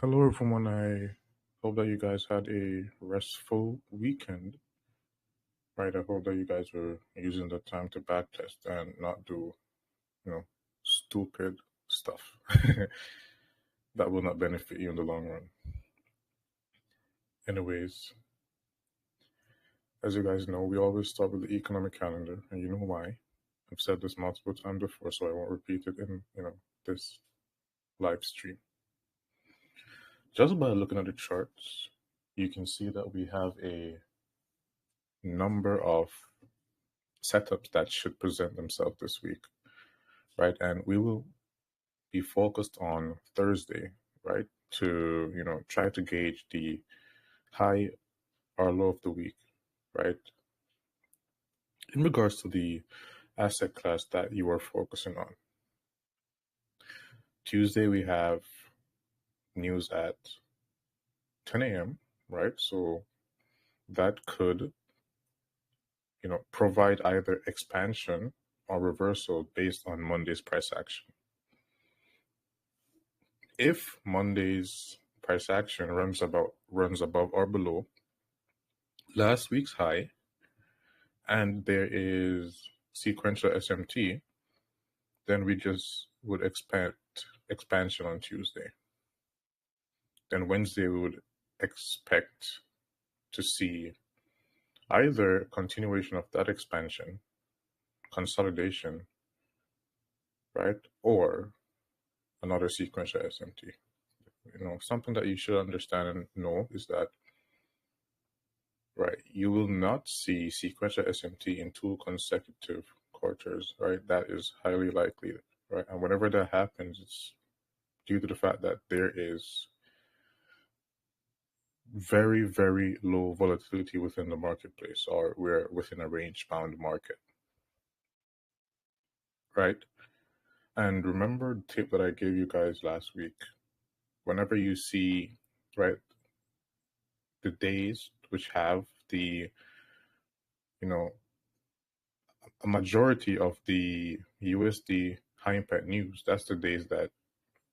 Hello, everyone. I hope that you guys had a restful weekend, right? I hope that you guys were using the time to backtest and not do, stupid stuff that will not benefit you in the long run. Anyways, as you guys know, we always start with the economic calendar, and you know why. I've said this multiple times before, so I won't repeat it in, this live stream. Just by looking at the charts, you can see that we have a number of setups that should present themselves this week, right? And we will be focused on Thursday, right? To, try to gauge the high or low of the week, right? In regards to the asset class that you are focusing on. Tuesday, we have news at 10 a.m., right? So that could, provide either expansion or reversal based on Monday's price action. If Monday's price action runs above or below last week's high, and there is sequential SMT, then we just would expect expansion on Tuesday. Then Wednesday, we would expect to see either continuation of that expansion, consolidation, right, or another sequential SMT. Something that you should understand and know is that, right, you will not see sequential SMT in 2 consecutive quarters, right? That is highly likely, right? And whenever that happens, it's due to the fact that there is very, very low volatility within the marketplace, or we're within a range-bound market, right? And remember the tip that I gave you guys last week. Whenever you see, right, the days which have the, a majority of the USD high impact news, that's the days that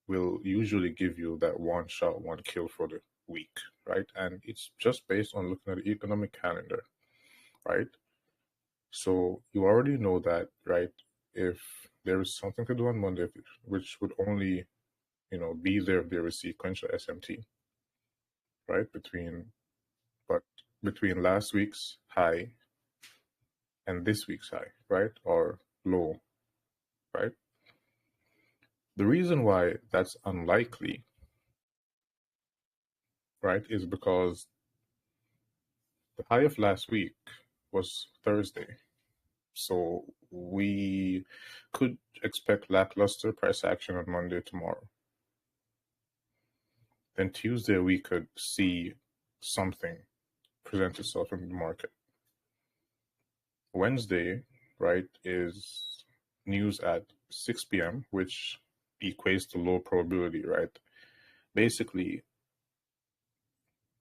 will usually give you that one shot, one kill for the week, right? And it's just based on looking at the economic calendar, right? So you already know that, right? If there is something to do on Monday, which would only, be there if there is sequential SMT, right? Between last week's high and this week's high, right? Or low, right? The reason why that's unlikely, right, is because the high of last week was Thursday. So we could expect lackluster price action on Monday tomorrow. Then Tuesday, we could see something present itself in the market. Wednesday, right, is news at 6 p.m., which equates to low probability, right? Basically,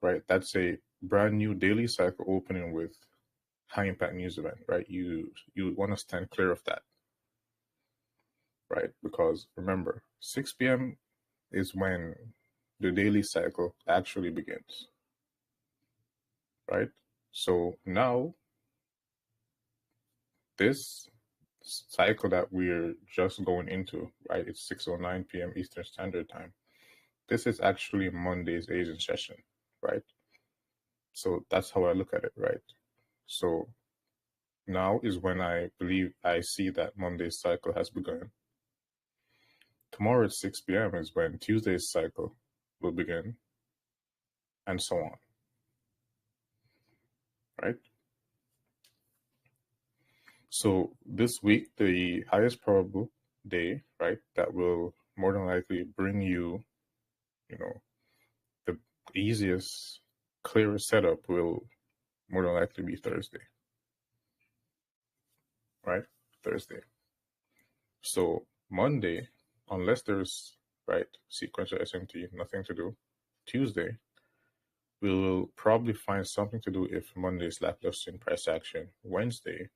right, that's a brand new daily cycle opening with high impact news event, right? You want to stand clear of that, right? Because remember, 6 p.m. is when the daily cycle actually begins, right? So now, this cycle that we're just going into, right? It's 6:09 p.m. Eastern Standard Time. This is actually Monday's Asian session, right? So that's how I look at it, right? So now is when I believe I see that Monday's cycle has begun. Tomorrow at 6 p.m. is when Tuesday's cycle will begin, and so on, right? So this week, the highest probable day, right, that will more than likely bring you, the easiest, clearest setup will more than likely be Thursday, right? Thursday. So Monday, unless there's, right, sequential SMT, nothing to do. Tuesday, we will probably find something to do if Monday is lackluster in price action. Wednesday,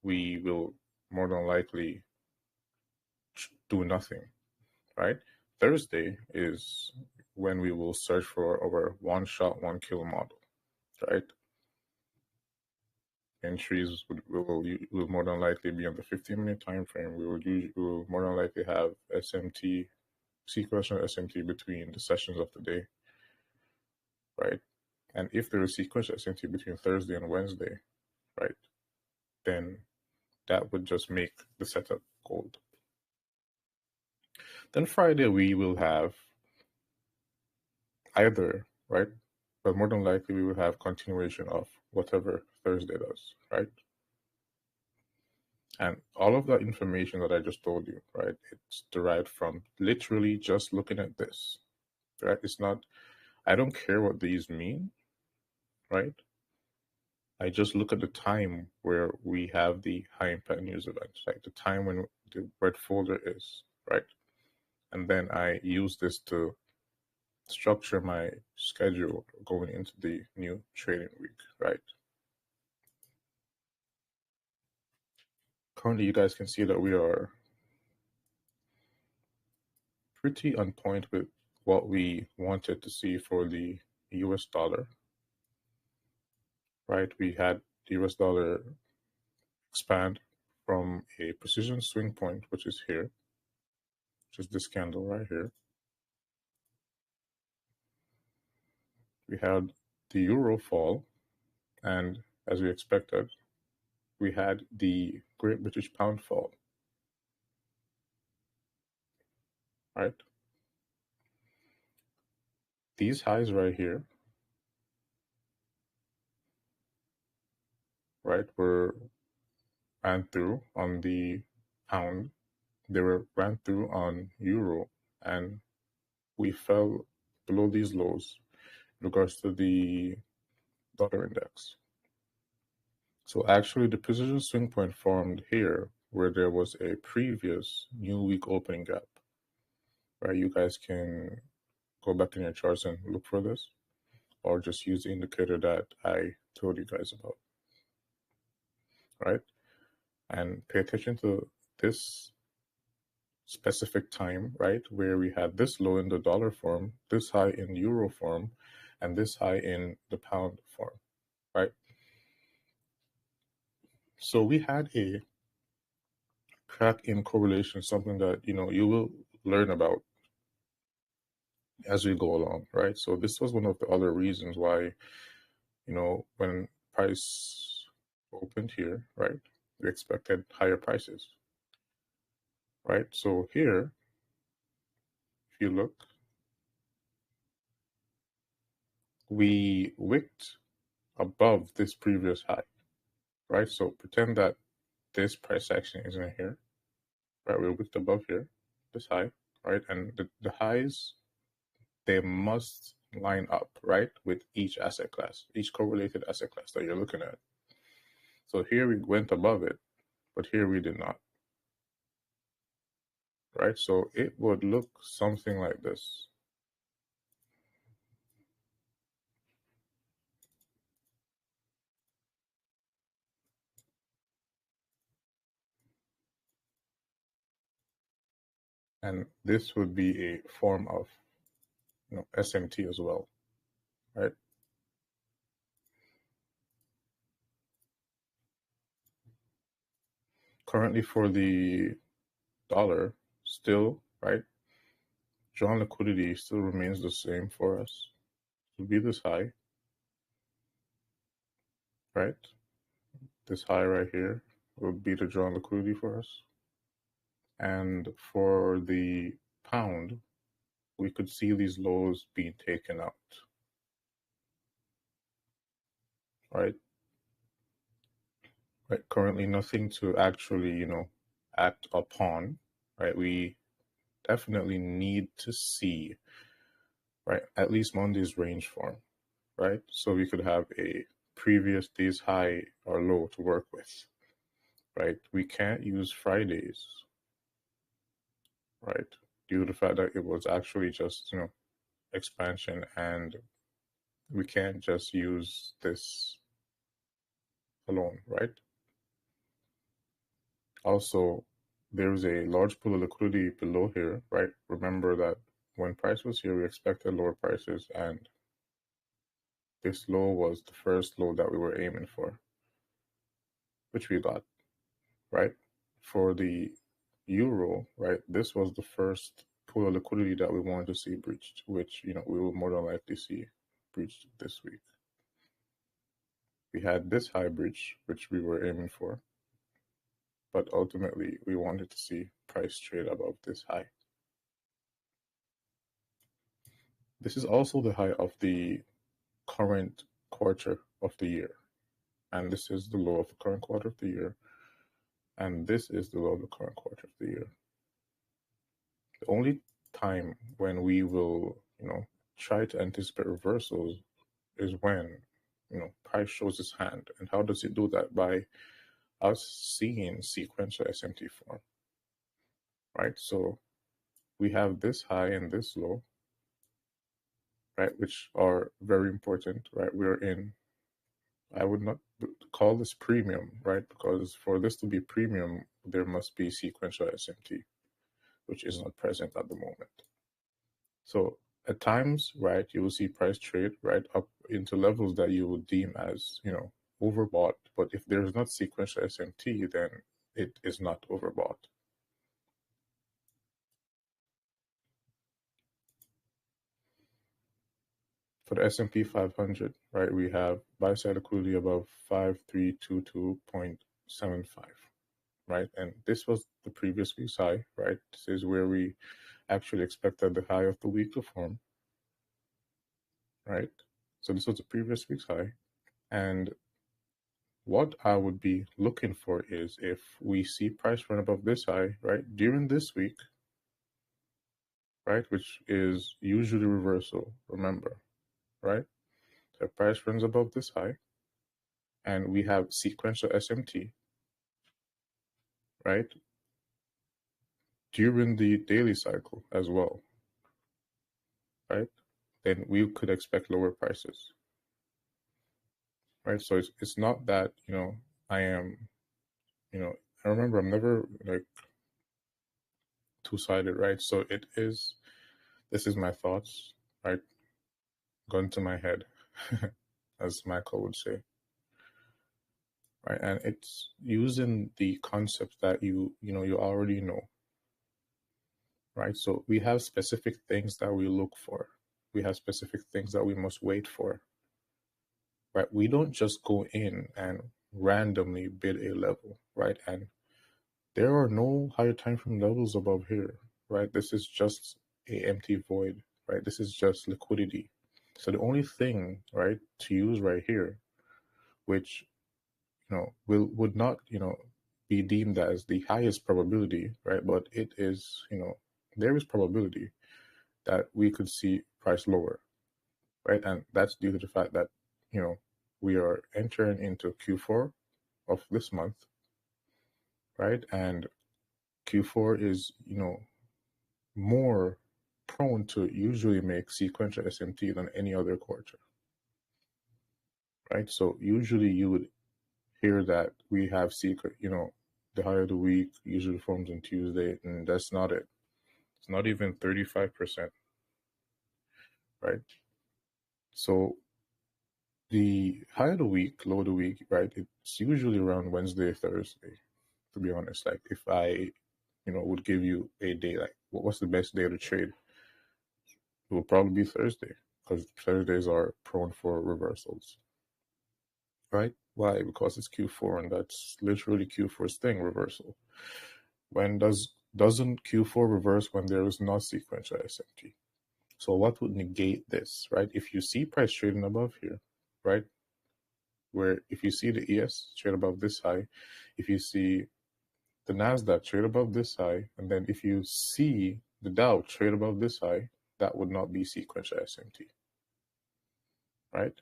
we will more than likely do nothing, right? Thursday is when we will search for our one shot, 1 kill model, right? Entries will more than likely be on the 15-minute time frame. We will more than likely have SMT, sequential SMT between the sessions of the day, right? And if there is sequential SMT between Thursday and Wednesday, right, then that would just make the setup gold. Then Friday we will have either, right, but more than likely we will have continuation of whatever Thursday does, right? And all of that information that I just told you, right, it's derived from literally just looking at this, right? It's not, I don't care what these mean, right? I just look at the time where we have the high impact news events, like the time when the red folder is, right? And then I use this to structure my schedule going into the new trading week, right? Currently, you guys can see that we are pretty on point with what we wanted to see for the US dollar, right? We had the US dollar expand from a precision swing point, which is here, which is this candle right here. We had the euro fall, and as we expected, we had the Great British Pound fall, right? These highs right here, right, were ran through on the pound, they were ran through on euro, and we fell below these lows in regards to the dollar index. So actually the precision swing point formed here where there was a previous new week opening gap, right? You guys can go back in your charts and look for this, or just use the indicator that I told you guys about, right? And pay attention to this specific time, right, where we had this low in the dollar form, this high in euro form, and this high in the pound form, right? So we had a crack in correlation, something that, you know, you will learn about as we go along, right? So this was one of the other reasons why, you know, when price opened here, right, we expected higher prices, right? So here, if you look, we wicked above this previous high, right? So pretend that this price action isn't here, right? We wicked above here, this high, right? And the highs, they must line up, right, with each asset class, each correlated asset class that you're looking at. So here we went above it, but here we did not, right? So it would look something like this. And this would be a form of, you know, SMT as well, right? Currently for the dollar, still, right, drawn liquidity still remains the same for us. It would be this high, right? This high right here would be the drawn liquidity for us. And for the pound, we could see these lows being taken out, right? Right, currently nothing to actually, you know, act upon, right? We definitely need to see, right, at least Monday's range form, right? So we could have a previous day's high or low to work with, right? We can't use Fridays, right? Due to the fact that it was actually just, you know, expansion, and we can't just use this alone, right? Also, there's a large pool of liquidity below here, right? Remember that when price was here, we expected lower prices, and this low was the first low that we were aiming for, which we got, right? For the euro, right, this was the first pool of liquidity that we wanted to see breached, which, we will more than likely see breached this week. We had this high breach, which we were aiming for, but ultimately we wanted to see price trade above this high. This is also the high of the current quarter of the year, and this is the low of the current quarter of the year, and this is the low of the current quarter of the year. The only time when we will, try to anticipate reversals is when, price shows its hand. And how does it do that? By us seeing sequential SMT form, right? So we have this high and this low, right, which are very important, right? We're in, I would not call this premium, right? Because for this to be premium, there must be sequential SMT, which is not present at the moment. So at times, right, you will see price trade right up into levels that you would deem as, overbought. But if there is not sequential SMT, then it is not overbought. For the S&P 500, right, we have buy-side liquidity above 5322.75, right? And this was the previous week's high, right? This is where we actually expected the high of the week to form, right? So this was the previous week's high. And what I would be looking for is if we see price run above this high, right, during this week, right, which is usually reversal, remember, right? So price runs above this high, and we have sequential SMT, right, during the daily cycle as well, right, then we could expect lower prices, right? So it's not that, I am, I remember I'm never like two-sided, right? So this is my thoughts, right? Gun to my head, as Michael would say, right? And it's using the concepts that you already know, right? So we have specific things that we look for. We have specific things that we must wait for, right? We don't just go in and randomly bid a level, right? And there are no higher time frame levels above here, right? This is just a empty void, right? This is just liquidity. So the only thing, right, to use right here, which would not be deemed as the highest probability, right? But it is, there is probability that we could see price lower, right? And that's due to the fact that we are entering into Q4 of this month, right? And Q4 is more prone to usually make sequential SMT than any other quarter, right? So usually you would hear that we have secret, the high of the week usually forms on Tuesday, and that's not it. It's not even 35%, right? So the high of the week, low of the week, right? It's usually around Wednesday, Thursday, to be honest. Like if I, would give you a day, like what's the best day to trade? It will probably be Thursday, because Thursdays are prone for reversals, right? Why? Because it's Q4, and that's literally Q4's thing, reversal. When doesn't Q4 reverse when there is not sequential SMT? So what would negate this, right? If you see price trading above here, right? Where if you see the ES trade above this high, if you see the NASDAQ trade above this high, and then if you see the Dow trade above this high, that would not be sequential SMT, right?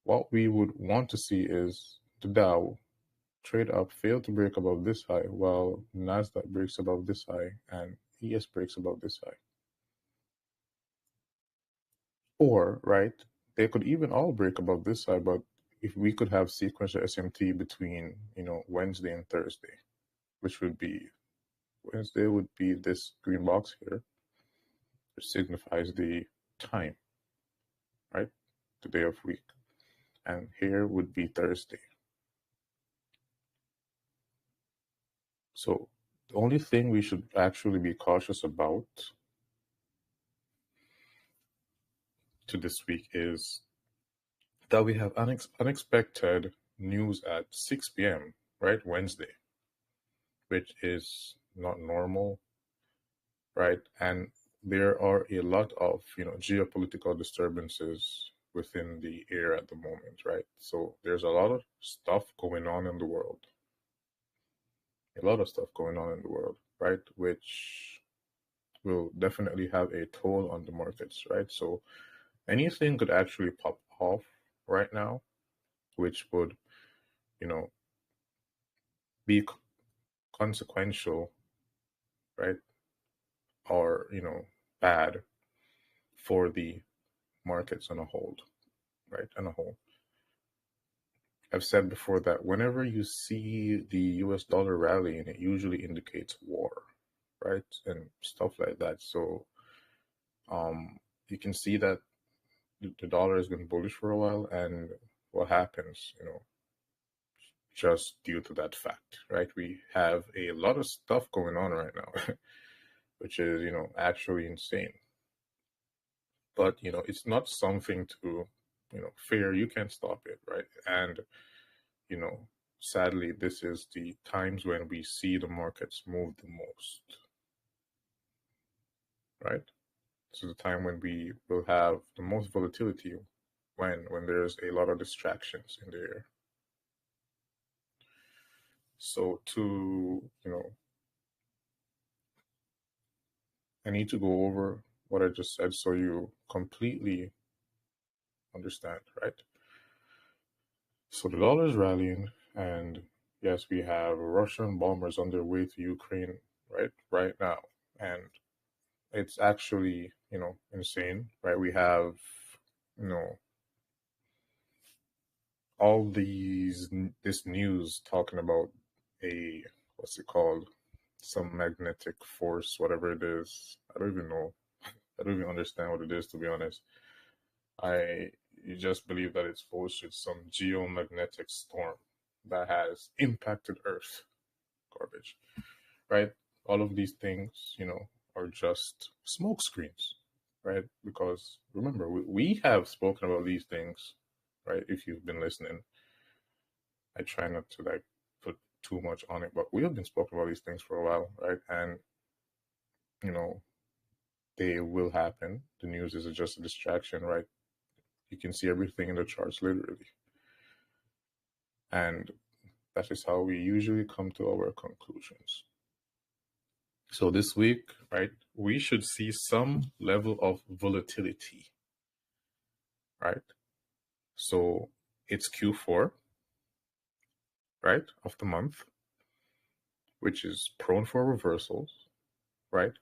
What we would want to see is the Dow trade up, fail to break above this high, while NASDAQ breaks above this high and ES breaks above this high. Or, right, they could even all break above this high, but if we could have sequential SMT between, Wednesday and Thursday, which would be, Wednesday would be this green box here, which signifies the time, right? The day of week. And here would be Thursday. So the only thing we should actually be cautious about to this week is that we have unexpected news at 6 p.m., right? Wednesday, which is not normal, right? And there are a lot of, geopolitical disturbances within the air at the moment, right? So there's a lot of stuff going on in the world, a lot of stuff going on in the world, right? Which will definitely have a toll on the markets, right? So anything could actually pop off right now, which would, you know, be consequential, right? Or, bad for the markets on a whole, right? On a whole. I've said before that whenever you see the US dollar rallying, it usually indicates war, right? And stuff like that. So you can see that the dollar has been bullish for a while, and what happens, just due to that fact, right? We have a lot of stuff going on right now, which is, actually insane. But, it's not something to, fear. You can't stop it, right? And, you know, sadly, this is the times when we see the markets move the most, right? This is the time when we will have the most volatility when there's a lot of distractions in the air. So I need to go over what I just said so you completely understand, right? So the dollar is rallying, and yes, we have Russian bombers on their way to Ukraine, right now, and it's actually, insane, right? We have, you know, all this news talking about a what's it called, some magnetic force, whatever it is. I don't even know. I don't even understand what it is, to be honest. I just believe that it's bullshit, some geomagnetic storm that has impacted Earth. Garbage, right? All of these things, are just smoke screens, right? Because remember, we have spoken about these things, right? If you've been listening, I try not to like put too much on it, but we have been spoken about these things for a while, right? And, you know, they will happen. The news is just a distraction, right? You can see everything in the charts literally. And that is how we usually come to our conclusions. So this week, right, we should see some level of volatility, right? So it's Q4, right, of the month, which is prone for reversals, right?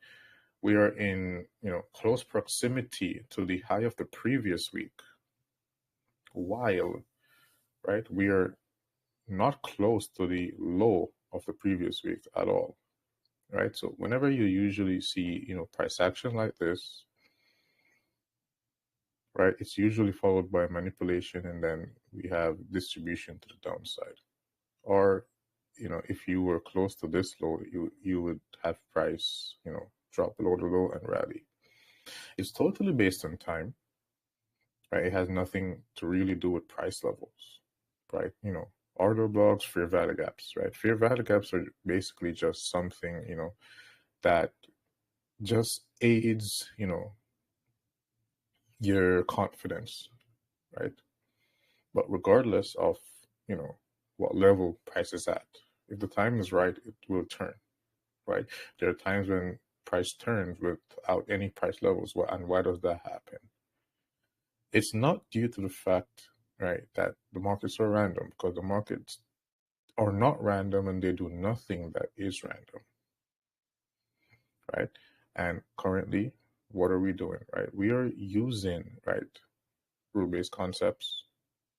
We are in, close proximity to the high of the previous week, while, right, we are not close to the low of the previous week at all, right? So whenever you usually see, price action like this, right, it's usually followed by manipulation, and then we have distribution to the downside. Or, if you were close to this low, you would have price, drop below the low and rally. It's totally based on time, right? It has nothing to really do with price levels, right? Order blocks, fair value gaps, right? Fair value gaps are basically just something, that just aids, your confidence, right? But regardless of, what level price is at, if the time is right, it will turn, right? There are times when price turns without any price levels. And why does that happen? It's not due to the fact, right, that the markets are random, because the markets are not random and they do nothing that is random, right? And currently, what are we doing, right? We are using, right, rule-based concepts,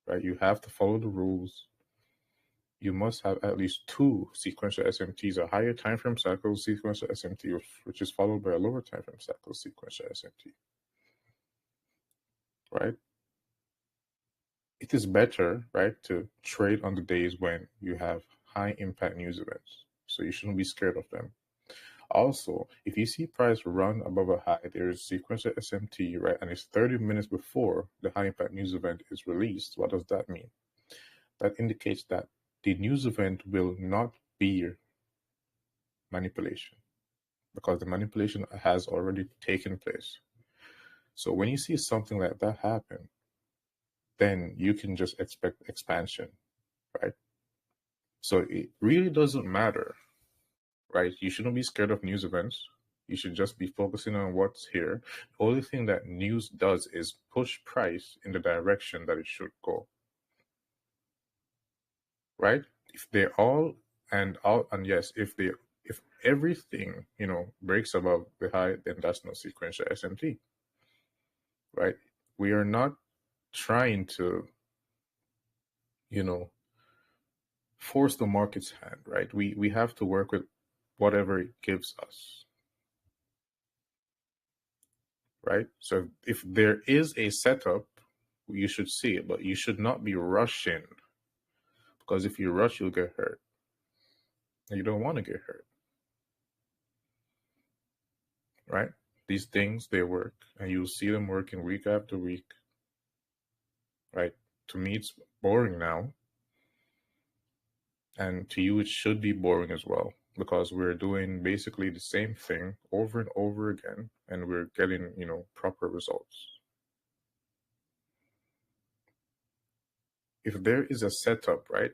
right? You have to follow the rules. you must have at least two sequential SMTs, a higher time frame cycle sequential SMT, which is followed by a lower time frame cycle sequential SMT, right? It is better, right, to trade on the days when you have high impact news events. So you shouldn't be scared of them. Also, if you see price run above a high, there is sequential SMT, right, and it's 30 minutes before the high impact news event is released. What does that mean? That indicates that the news event will not be manipulation, because the manipulation has already taken place. So when you see something like that happen, then you can just expect expansion, right? So it really doesn't matter, right? You shouldn't be scared of news events. You should just be focusing on what's here. The only thing that news does is push price in the direction that it should go, right? If they're all and yes, if everything, breaks above the high, then that's no sequential SMT, right? We are not trying to, force the market's hand, right? We have to work with whatever it gives us, right? So if there is a setup, you should see it, but you should not be rushing, because if you rush, you'll get hurt. And you don't want to get hurt, right? These things, they work, and you'll see them working week after week, right? To me, it's boring now. And to you, it should be boring as well, because we're doing basically the same thing over and over again, and we're getting, proper results. If there is a setup, right,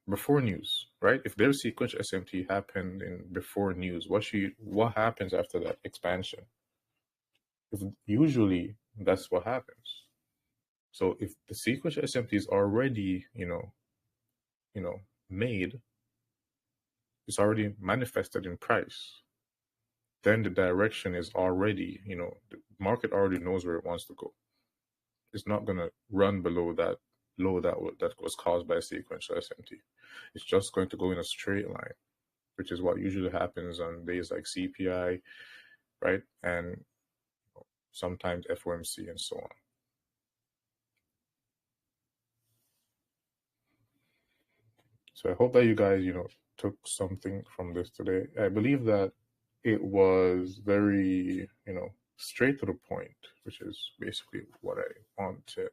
before news, right? If there's sequential SMT happened before news, what happens after that? Expansion. Usually that's what happens. So if the sequential SMT is already, made, it's already manifested in price, then the direction is already, the market already knows where it wants to go. It's not gonna run below that low that was caused by sequential SMT. It's just going to go in a straight line, which is what usually happens on days like CPI, right? And sometimes FOMC and so on. So I hope that you guys, took something from this today. I believe that it was very, straight to the point, which is basically what I wanted,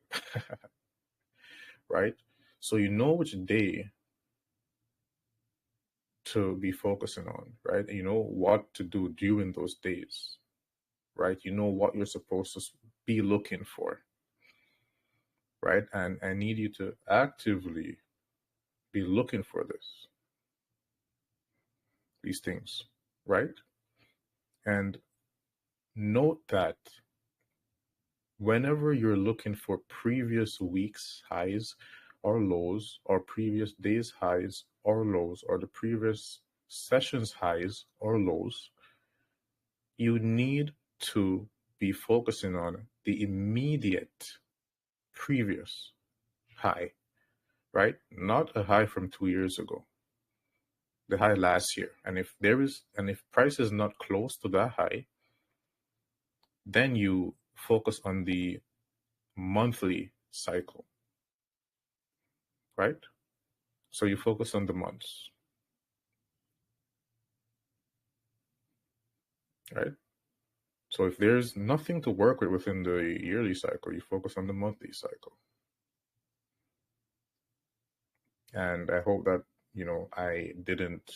right? So you know which day to be focusing on, right? And you know what to do during those days, right? You know what you're supposed to be looking for, right? And I need you to actively be looking for these things, right? And note that whenever you're looking for previous week's highs or lows, or previous days' highs or lows, or the previous session's highs or lows, you need to be focusing on the immediate previous high, right? Not a high from 2 years ago, the high last year. And if price is not close to that high, then you focus on the monthly cycle, right? So you focus on the months, right? So if there's nothing to work with within the yearly cycle, you focus on the monthly cycle. And I hope that, I didn't,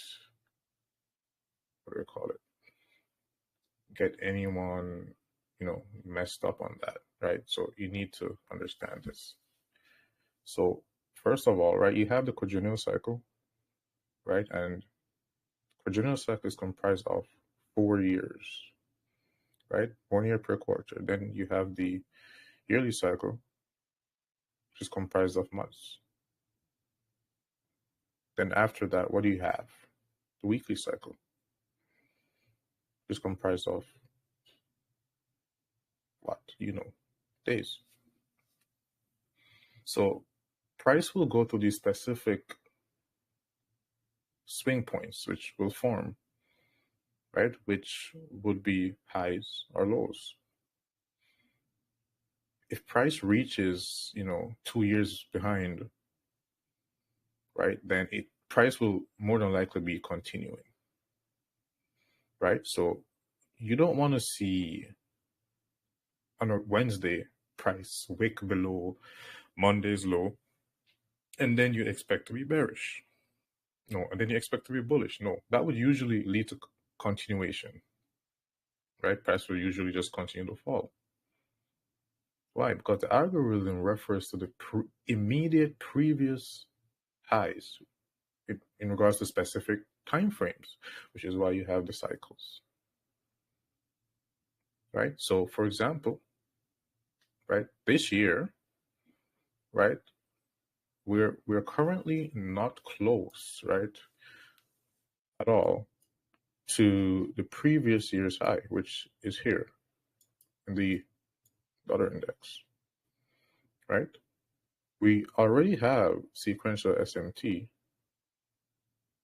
what do you call it, get anyone, messed up on that, right? So you need to understand this. So first of all, right, you have the quadrennial cycle, right? And quadrennial cycle is comprised of 4 years, right? 1 year per quarter. Then you have the yearly cycle, which is comprised of months. Then after that, what do you have? The weekly cycle is comprised of what? Days. So price will go through these specific swing points which will form, right? Which would be highs or lows. If price reaches, 2 years behind, right, then price will more than likely be continuing, right? So you don't want to see on a Wednesday price wick below Monday's low, and then you expect to be bearish. No, and then you expect to be bullish. No, that would usually lead to continuation, right? Price will usually just continue to fall. Why? Because the algorithm refers to the immediate previous highs in regards to specific time frames, which is why you have the cycles, right? So, for example, right, this year, right, we're currently not close, right, at all to the previous year's high, which is here in the dollar index, right? We already have sequential SMT,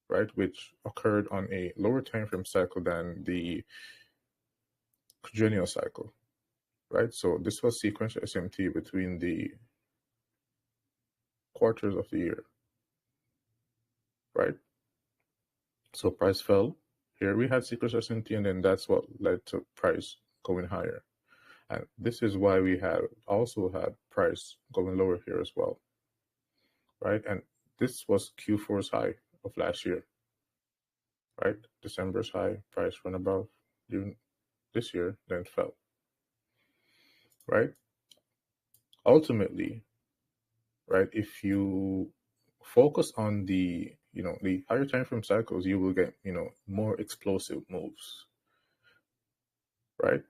right, which occurred on a lower time frame cycle than the quadrennial cycle, right? So this was sequential SMT between the quarters of the year, right? So price fell. Here we had sequential SMT, and then that's what led to price going higher. And this is why we have also had price going lower here as well, right? And this was Q4's high of last year, right? December's high, price went above June this year, then fell, right? Ultimately, right, if you focus on the higher time frame cycles, you will get more explosive moves, right?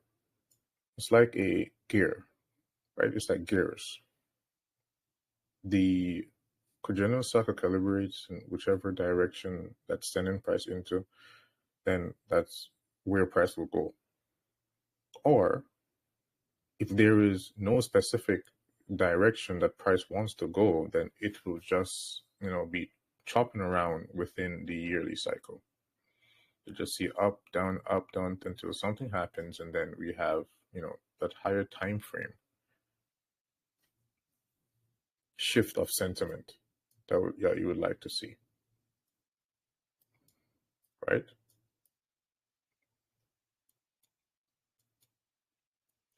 It's like a gear, right? It's like gears. The quadrennial cycle calibrates in whichever direction that's sending price into, then that's where price will go. Or if there is no specific direction that price wants to go, then it will just be chopping around within the yearly cycle. You just see up, down, until something happens, and then we have that higher time frame shift of sentiment that you would like to see, right?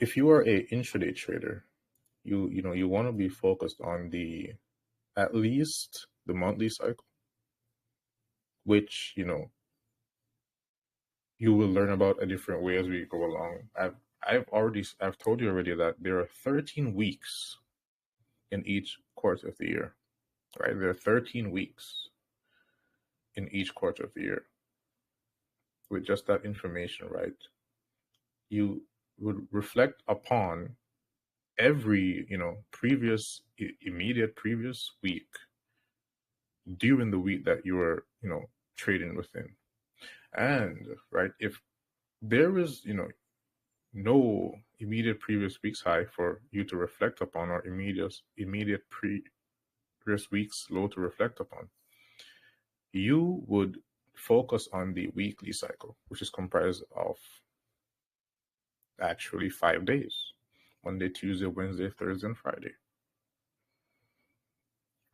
If you are a intraday trader, you want to be focused on at least the monthly cycle, which you will learn about a different way as we go along. I've told you already that there are 13 weeks in each quarter of the year, right? There are 13 weeks in each quarter of the year. With just that information, right, you would reflect upon every immediate previous week during the week that you are trading within. And right, if there is no immediate previous week's high for you to reflect upon, or immediate previous week's low to reflect upon, you would focus on the weekly cycle, which is comprised of actually 5 days: Monday, Tuesday, Wednesday, Thursday, and Friday,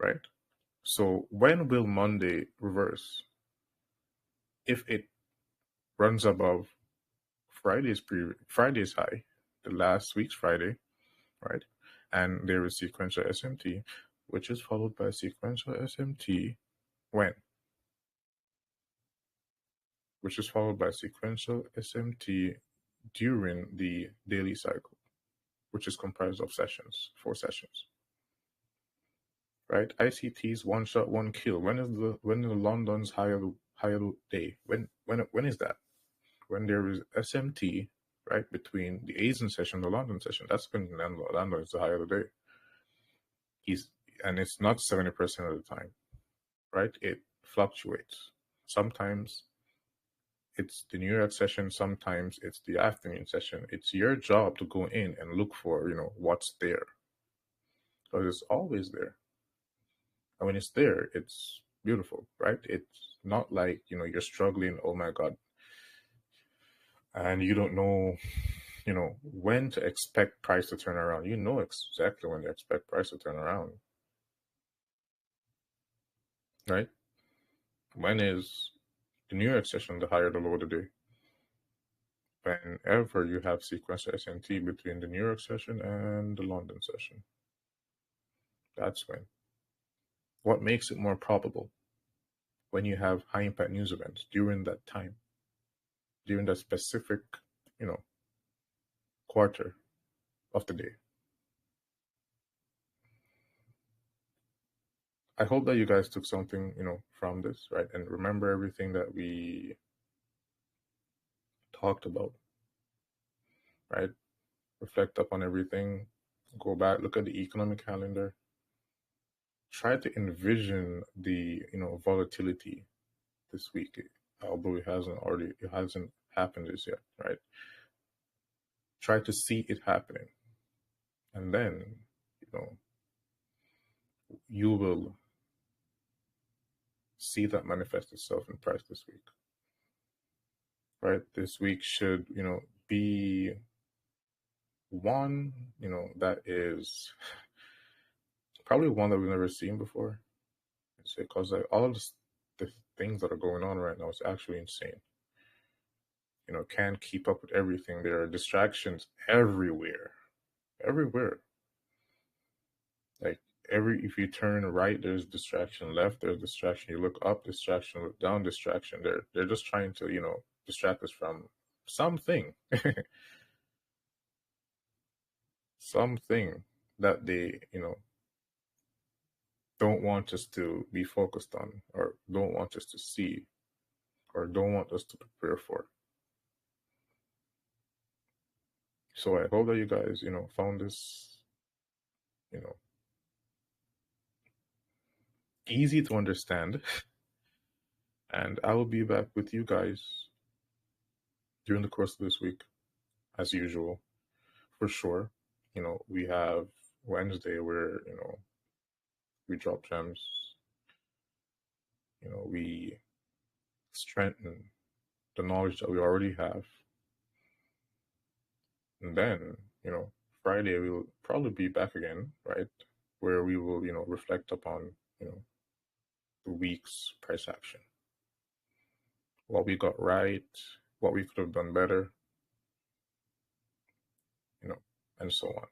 right? So when will Monday reverse? If it runs above Friday's high, the last week's Friday, right? And there is sequential SMT, which is followed by sequential SMT when? Which is followed by sequential SMT during the daily cycle, which is comprised of 4 sessions, right? ICT's one shot, one kill. When is the London's higher day? When is that? When there is SMT, right, between the Asian session and the London session. That's when London is the high of the day. And it's not 70% of the time, right? It fluctuates. Sometimes it's the New York session, sometimes it's the afternoon session. It's your job to go in and look for, what's there. Because it's always there. And when it's there, it's beautiful, right? It's not like, you're struggling, oh my God, and you don't know, when to expect price to turn around. You know exactly when to expect price to turn around, right? When is the New York session the higher the low of the day? Whenever you have sequential S&T between the New York session and the London session, that's when. What makes it more probable? When you have high impact news events during that time, during that specific, you know, quarter of the day. I hope that you guys took something, from this, right? And remember everything that we talked about, right? Reflect upon everything, go back, look at the economic calendar, try to envision the, volatility this week, although it hasn't happened as yet, right? Try to see it happening. And then, you will see that manifest itself in price this week, right? This week should, be one, that is probably one that we've never seen before. It's because like all of the things that are going on right now is actually insane. Can't keep up with everything. There are distractions everywhere, everywhere. Like if you turn right, there's distraction. Left, there's distraction. You look up, distraction. Look down, distraction. They're just trying to distract us from something, something that they don't want us to be focused on, or don't want us to see, or don't want us to prepare for. So I hope that you guys, found this, you know, easy to understand. And I will be back with you guys during the course of this week, as usual, for sure. We have Wednesday where, we drop gems, we strengthen the knowledge that we already have. And then, Friday we'll probably be back again, right? Where we will, reflect upon, the week's price action. What we got right, what we could have done better, and so on.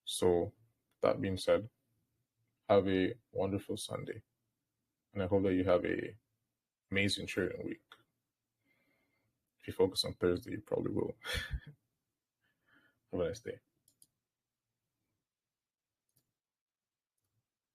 So, that being said, have a wonderful Sunday. And I hope that you have a amazing trading week. If you focus on Thursday, you probably will. Have a nice day.